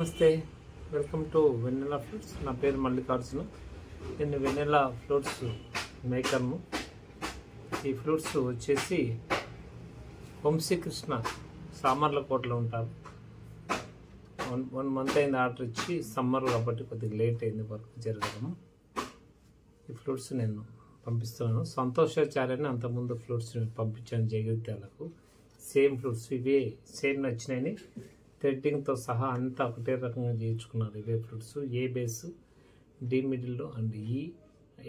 నమస్తే, welcome to vanilla flutes. నా పేరు మల్లికార్జున. నేను వెన్నెలా ఫ్లూట్స్ మేకర్ను. ఈ ఫ్లూట్స్ వచ్చేసి వంశీకృష్ణ సామర్లకోటలో ఉంటారు. 1 మంత్ అయింది ఆర్డర్ ఇచ్చి. సమ్మర్ కాబట్టి కొద్దిగా లేట్ అయింది వర్క్ జరగడము. ఈ ఫ్లూట్స్ నేను పంపిస్తున్నాను. సంతోషాచార్యని అంతకుముందు ఫ్లూట్స్ పంపించాను జగిత్యాలకు. సేమ్ ఫ్లూట్స్ ఇవే సేమ్ నచ్చినాయి. థ్రెడ్డింగ్తో సహా అంతా ఒకటే రకంగా చేయించుకున్నారు. ఇవే flutes A bass, D middle and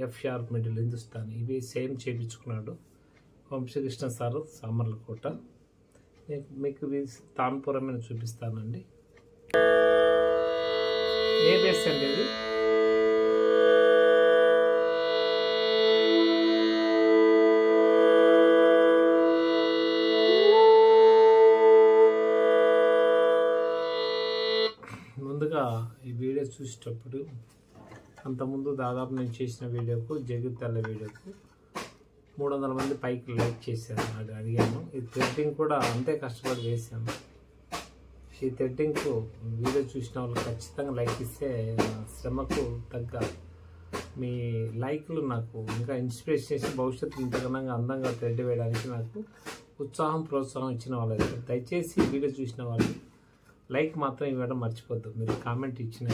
F sharp middle Hindustan ఇవి సేమ్ చేయించుకున్నాడు వంశీకృష్ణ సారు సామర్లకోట. మీకు తాన్పురం అని చూపిస్తానండి. ఏ బేస్ అండి ఇది? ముందుగా ఈ వీడియో చూసేటప్పుడు అంతకుముందు దాదాపు నేను చేసిన వీడియోకు జగిత్యాల వీడియోకు 300 మంది పైకి లైక్ చేశాను. అది అడిగాను. ఈ థ్రెడ్డింగ్ కూడా అంతే కష్టపడి వేసాను. ఈ థ్రెడ్డింగ్కు వీడియో చూసిన వాళ్ళు ఖచ్చితంగా లైక్ ఇస్తే శ్రమకు తగ్గ మీ లైక్లు నాకు ఇంకా ఇన్స్పిరేషన్ చేసి భవిష్యత్తు ఇంతకన్నా అందంగా థ్రెడ్ వేయడానికి నాకు ఉత్సాహం ప్రోత్సాహం ఇచ్చిన వాళ్ళు. దయచేసి వీడియో చూసిన వాళ్ళు లైక్ మాత్రం ఇవ్వడం మర్చిపోద్దు. మీరు కామెంట్ ఇచ్చిన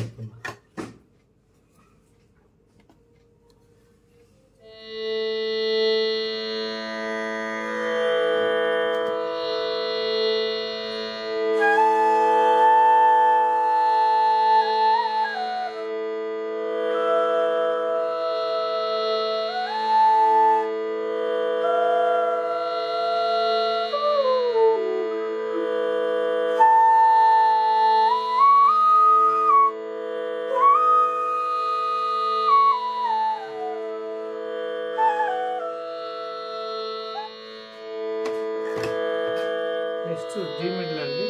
నెక్స్ట్ డి మిడిల్ అండి.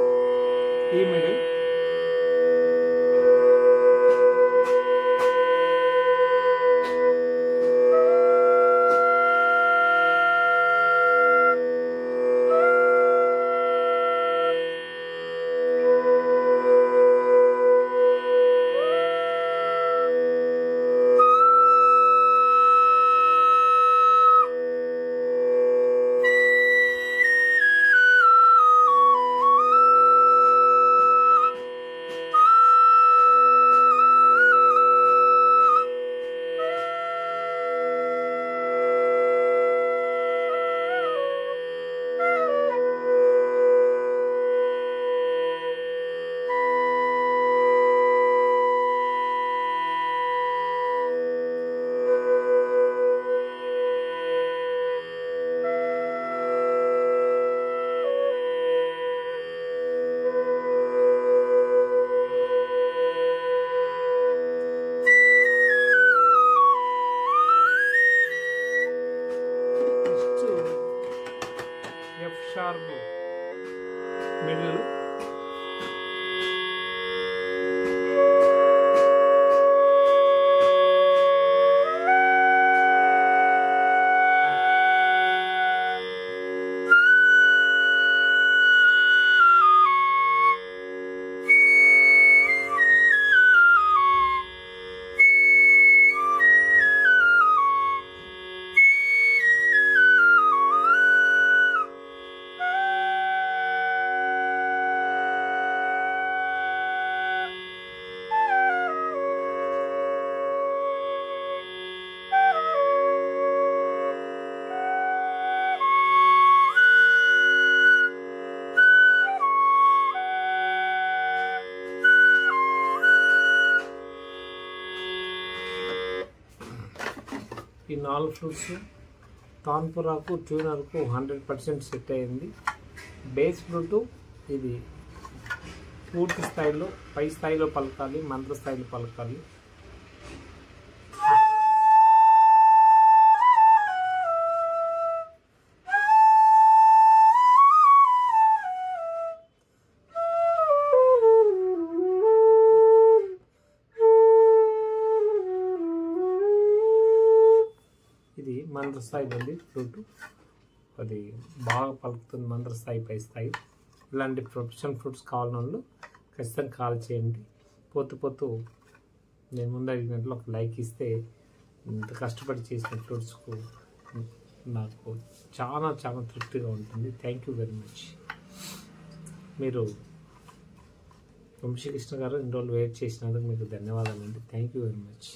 నెక్స్ట్ ఈ మిడిల్ ఎఫ్ షార్ప్ మిడిల్ ఈ 4 ఫ్లూట్స్ తాన్పురాకు ట్యూనర్కు 100% సెట్ అయింది. బేస్ ఫ్లూటు ఇది పూర్తి స్థాయిలో పై స్థాయిలో పలకాలి, మంత్ర స్థాయిలో పలకాలి. ఇది మంత్ర స్థాయిలో ఉంది ఫ్లూటు, అది బాగా పలుకుతుంది మంత్ర స్థాయి పై స్థాయి. ఇలాంటి ప్రొఫెషనల్ ఫ్లూట్స్ కావాలని వాళ్ళు ఖచ్చితంగా కాల్ చేయండి. పోతూ నేను ముందు అడిగినట్లు ఒక లైక్ ఇస్తే ఇంత కష్టపడి చేసిన ఫ్లూట్స్కు నాకు చాలా తృప్తిగా ఉంటుంది. Thank you very much. మీరు వంశీకృష్ణ గారు ఇన్ని రోజులు వెయిట్ చేసినందుకు మీకు ధన్యవాదాలండి. Thank you very much.